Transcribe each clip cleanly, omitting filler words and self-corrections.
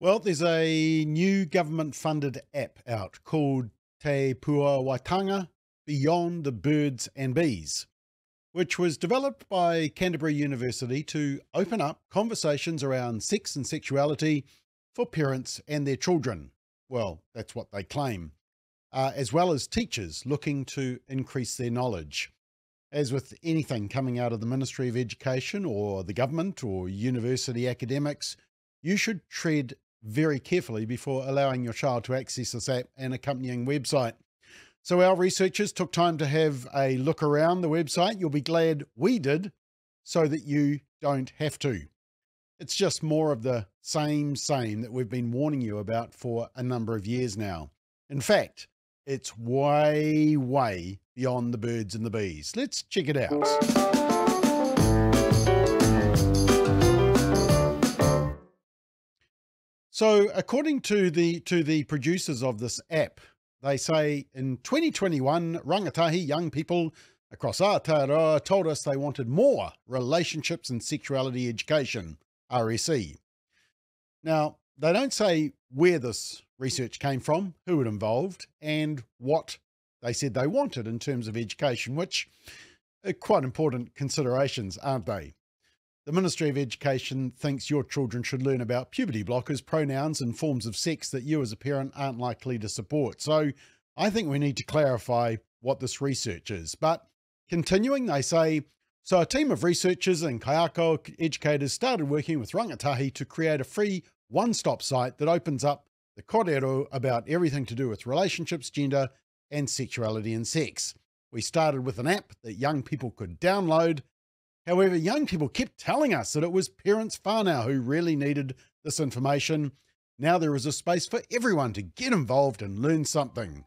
Well, there's a new government-funded app out called Te Puawaitanga Beyond the Birds and Bees, which was developed by Canterbury University to open up conversations around sex and sexuality for parents and their children. Well, that's what they claim, as well as teachers looking to increase their knowledge. As with anything coming out of the Ministry of Education or the government or university academics, you should tread very carefully before allowing your child to access this app and accompanying website. So our researchers took time to have a look around the website. You'll be glad we did, so that you don't have to. It's just more of the same that we've been warning you about for a number of years now. In fact, it's way beyond the birds and the bees. Let's check it out. So according to the producers of this app, they say in 2021, rangatahi young people across Aotearoa told us they wanted more relationships and sexuality education, RSE. Now, they don't say where this research came from, who it involved, and what they said they wanted in terms of education, which are quite important considerations, aren't they? The Ministry of Education thinks your children should learn about puberty blockers, pronouns, and forms of sex that you as a parent aren't likely to support. So I think we need to clarify what this research is. But continuing, they say, so a team of researchers and kaiako educators started working with rangatahi to create a free one-stop site that opens up the kōrero about everything to do with relationships, gender, and sexuality and sex. We started with an app that young people could download. However, young people kept telling us that it was parents whānau who really needed this information. Now there is a space for everyone to get involved and learn something.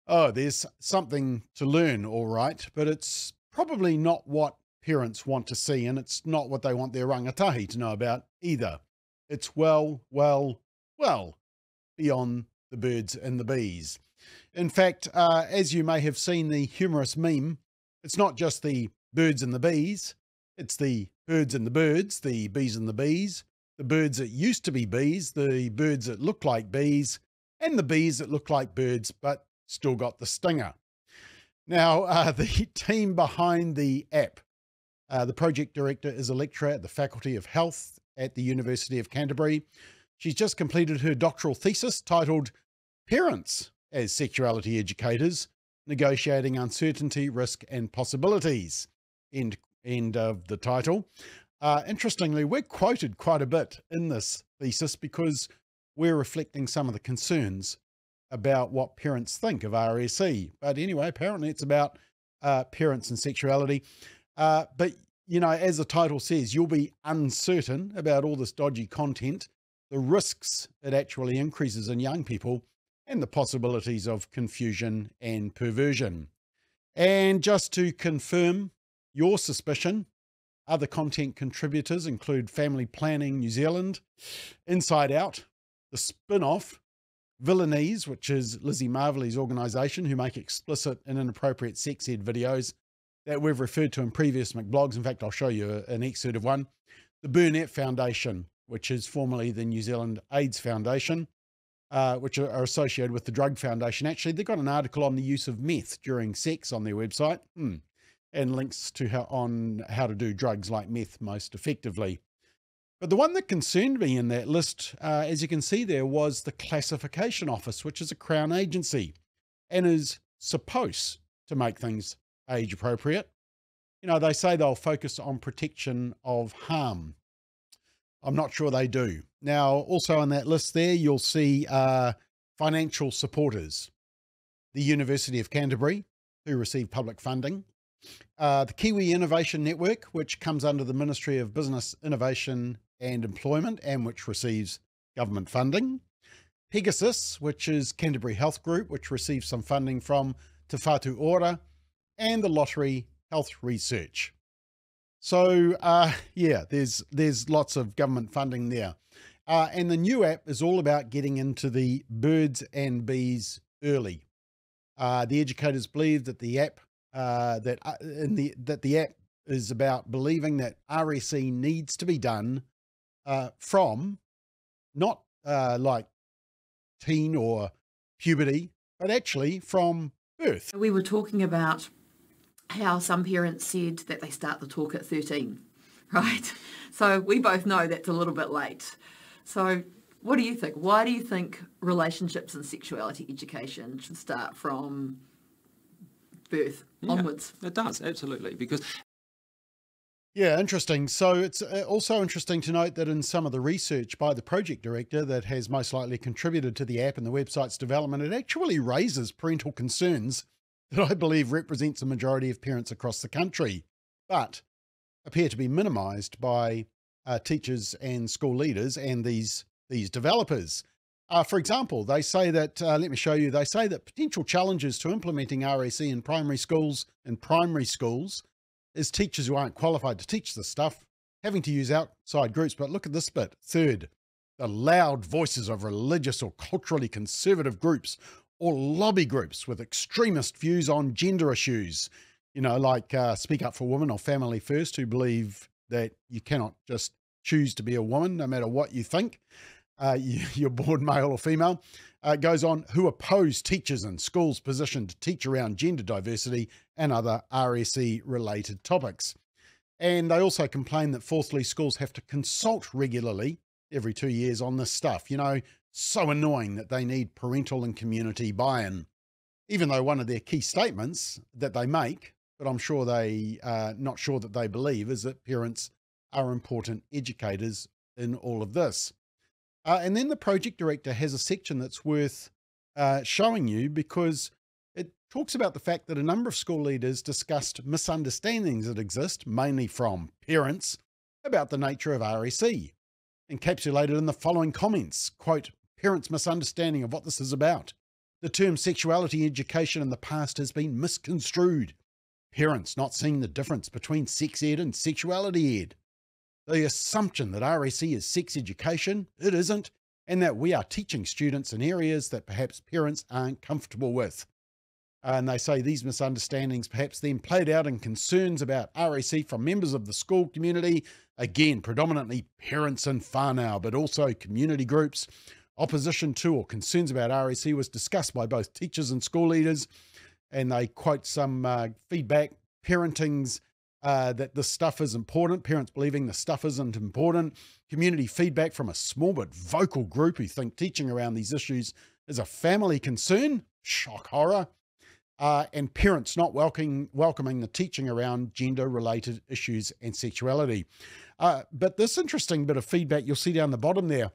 Oh, there's something to learn, all right, but it's probably not what parents want to see, and it's not what they want their rangatahi to know about either. It's well beyond the birds and the bees. In fact, as you may have seen the humorous meme, it's not just the birds and the bees, it's the birds and the birds, the bees and the bees, the birds that used to be bees, the birds that look like bees, and the bees that look like birds but still got the stinger. Now, the team behind the app, the project director is a lecturer at the Faculty of Health at the University of Canterbury. She's just completed her doctoral thesis titled Parents as Sexuality Educators, Negotiating Uncertainty, Risk and Possibilities. End of the title. Interestingly, we're quoted quite a bit in this thesis because we're reflecting some of the concerns about what parents think of RSE. But anyway, apparently it's about parents and sexuality. But, you know, as the title says, you'll be uncertain about all this dodgy content, the risks it actually increases in young people, and the possibilities of confusion and perversion. And just to confirm your suspicion, other content contributors include Family Planning New Zealand, Inside Out, the spin-off, Villainese, which is Lizzie Marvelly's organisation, who make explicit and inappropriate sex ed videos that we've referred to in previous McBlogs. In fact, I'll show you an excerpt of one. The Burnett Foundation, which is formerly the New Zealand AIDS Foundation, which are associated with the Drug Foundation. Actually, they've got an article on the use of meth during sex on their website, and links to how to do drugs like meth most effectively. But the one that concerned me in that list, as you can see there, was the Classification Office, which is a Crown agency and is supposed to make things age appropriate. You know, they say they'll focus on protection of harm. I'm not sure they do. Now, also on that list there, you'll see financial supporters. The University of Canterbury, who receive public funding. The Kiwi Innovation Network, which comes under the Ministry of Business, Innovation and Employment, and which receives government funding. Pegasus, which is Canterbury Health Group, which receives some funding from Te Whatu Ora, and the Lottery Health Research. So, yeah, there's lots of government funding there. And the new app is all about getting into the birds and bees early. The educators believe that the app that the app is about believing that RSE needs to be done from not like teen or puberty, but actually from birth. We were talking about how some parents said that they start the talk at 13, right? So we both know that's a little bit late. So what do you think? Why do you think relationships and sexuality education should start from birth onwards? It does, absolutely, because... Yeah, interesting. So it's also interesting to note that in some of the research by the project director that has most likely contributed to the app and the website's development, it actually raises parental concerns that I believe represents a majority of parents across the country, but appear to be minimised by teachers and school leaders and these developers. For example, they say that, let me show you, they say that potential challenges to implementing RSE in primary schools is teachers who aren't qualified to teach this stuff, having to use outside groups. But look at this bit. Third, the loud voices of religious or culturally conservative groups or lobby groups with extremist views on gender issues, you know, like Speak Up for Women or Family First, who believe that you cannot just choose to be a woman no matter what you think, you're born male or female. It goes on, who oppose teachers and schools positioned to teach around gender diversity and other RSE related topics. And they also complain that fourthly, schools have to consult regularly every 2 years on this stuff. You know, so annoying that they need parental and community buy-in, even though one of their key statements that they make, but I'm sure they not sure that they believe, is that parents are important educators in all of this. And then the project director has a section that's worth showing you, because it talks about the fact that a number of school leaders discussed misunderstandings that exist, mainly from parents, about the nature of RSE, encapsulated in the following comments, quote, parents' misunderstanding of what this is about. The term sexuality education in the past has been misconstrued. Parents not seeing the difference between sex ed and sexuality ed. The assumption that RSE is sex education, it isn't, and that we are teaching students in areas that perhaps parents aren't comfortable with. And they say these misunderstandings perhaps then played out in concerns about RSE from members of the school community, again, predominantly parents and whānau, but also community groups. Opposition to or concerns about RSE was discussed by both teachers and school leaders, and they quote some feedback, parenting's that this stuff is important, parents believing the stuff isn't important, community feedback from a small but vocal group who think teaching around these issues is a family concern, shock horror, and parents not welcoming the teaching around gender-related issues and sexuality. But this interesting bit of feedback you'll see down the bottom there,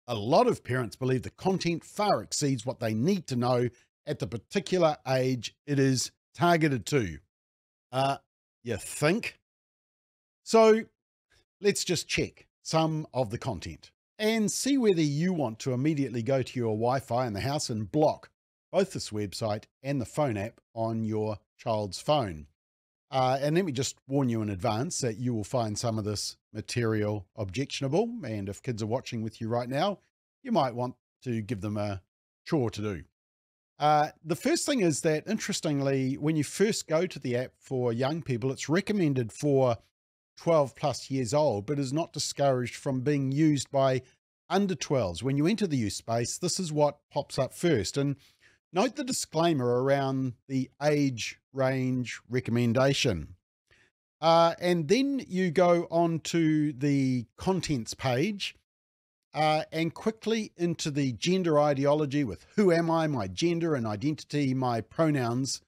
a lot of parents believe the content far exceeds what they need to know at the particular age it is targeted to. You think? So let's just check some of the content and see whether you want to immediately go to your Wi-Fi in the house and block both this website and the phone app on your child's phone. And let me just warn you in advance that you will find some of this material objectionable, and if kids are watching with you right now, you might want to give them a chore to do. The first thing is that, interestingly, when you first go to the app for young people, it's recommended for 12 plus years old, but is not discouraged from being used by under 12s. When you enter the use space, this is what pops up first. And note the disclaimer around the age range recommendation. And then you go on to the contents page and quickly into the gender ideology with who am I, my gender and identity, my pronouns.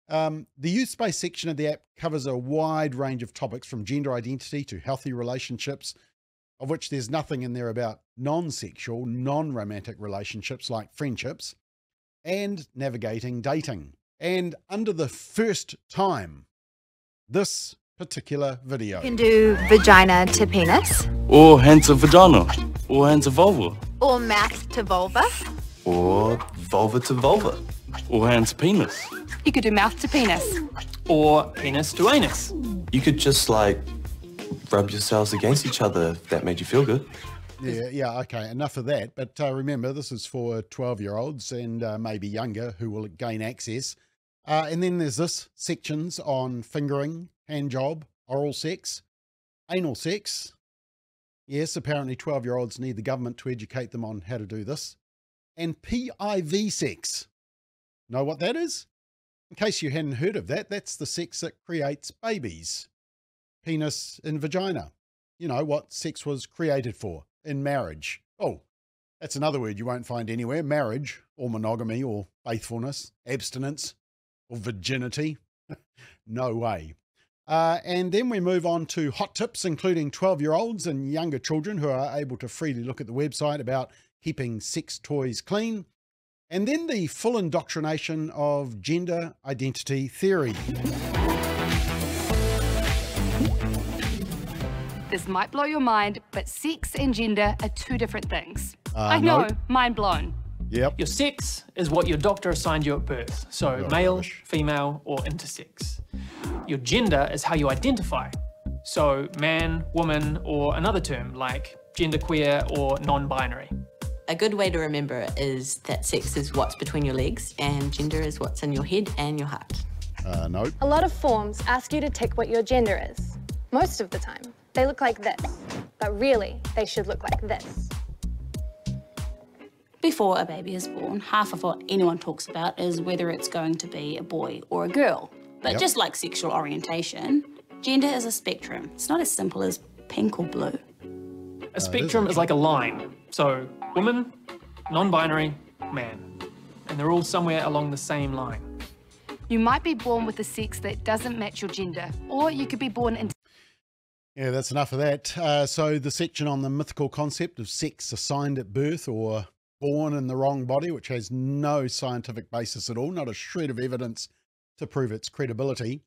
The youth space section of the app covers a wide range of topics from gender identity to healthy relationships, of which there's nothing in there about non-sexual, non-romantic relationships like friendships, and navigating dating. And under the first time, this particular video. You can do vagina to penis. Or hands to vagina. Or hands to vulva. Or mouth to vulva. Or vulva to vulva. Or hands to penis. You could do mouth to penis. Or penis to anus. You could just like rub yourselves against each other if that made you feel good. Yeah, okay, enough of that. But remember, this is for 12-year-olds and maybe younger who will gain access. And then there's this sections on fingering, hand job, oral sex, anal sex, Yes, apparently 12-year-olds need the government to educate them on how to do this. And PIV sex. Know what that is? In case you hadn't heard of that, that's the sex that creates babies. Penis in vagina. You know what sex was created for in marriage. Oh, that's another word you won't find anywhere. Marriage, or monogamy, or faithfulness, abstinence, or virginity. No way. And then we move on to hot tips, including 12-year-olds and younger children who are able to freely look at the website about keeping sex toys clean. And then the full indoctrination of gender identity theory. This might blow your mind, but sex and gender are two different things. I know, Nope. mind blown. Yep. Your sex is what your doctor assigned you at birth, so Oh, male, rubbish. female, or intersex. Your gender is how you identify, so man, woman, or another term like genderqueer or non-binary. A good way to remember it is that sex is what's between your legs and gender is what's in your head and your heart. Nope. A lot of forms ask you to tick what your gender is. Most of the time, they look like this, but really, they should look like this. Before a baby is born, half of what anyone talks about is whether it's going to be a boy or a girl. But Yep. just like sexual orientation, gender is a spectrum. It's not as simple as pink or blue. A spectrum is like a line, so woman, non-binary, man, and they're all somewhere along the same line. You might be born with a sex that doesn't match your gender, or you could be born into Yeah, that's enough of that. So the section on the mythical concept of sex assigned at birth or born in the wrong body, which has no scientific basis at all, not a shred of evidence to prove its credibility.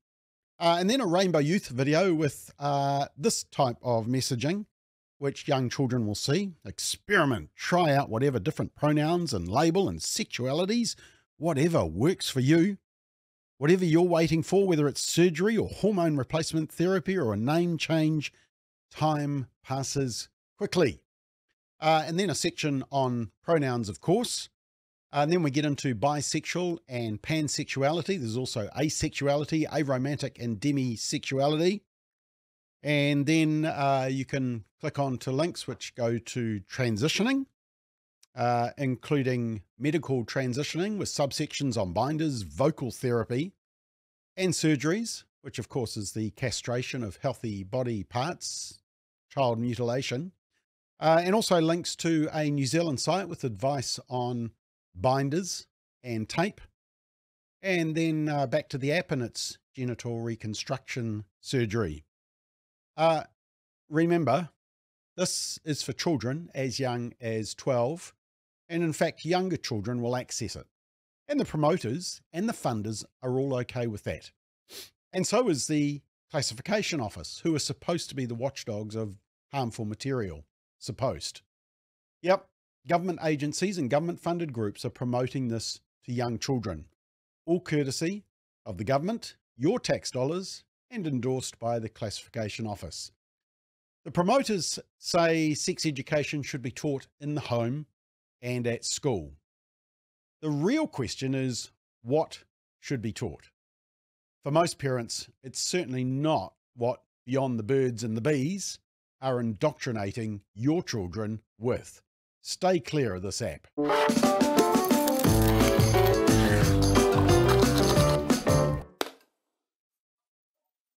And then a Rainbow Youth video with this type of messaging, which young children will see. Experiment, try out whatever different pronouns and label and sexualities, whatever works for you. Whatever you're waiting for, whether it's surgery or hormone replacement therapy or a name change, time passes quickly. And then a section on pronouns, of course. And then we get into bisexual and pansexuality. There's also asexuality, aromantic and demisexuality. And then you can click on to links which go to transitioning, including medical transitioning with subsections on binders, vocal therapy, and surgeries, which of course is the castration of healthy body parts, child mutilation, and also links to a New Zealand site with advice on binders and tape, and then back to the app and its genital reconstruction surgery. Remember, this is for children as young as 12, and in fact, younger children will access it. And the promoters and the funders are all okay with that. And so is the Classification Office, who are supposed to be the watchdogs of harmful material. Supposed. Yep, government agencies and government-funded groups are promoting this to young children, all courtesy of the government, your tax dollars, and endorsed by the Classification Office. The promoters say sex education should be taught in the home and at school. The real question is, what should be taught? For most parents, it's certainly not what Beyond the Birds and the Bees are indoctrinating your children with. Stay clear of this app.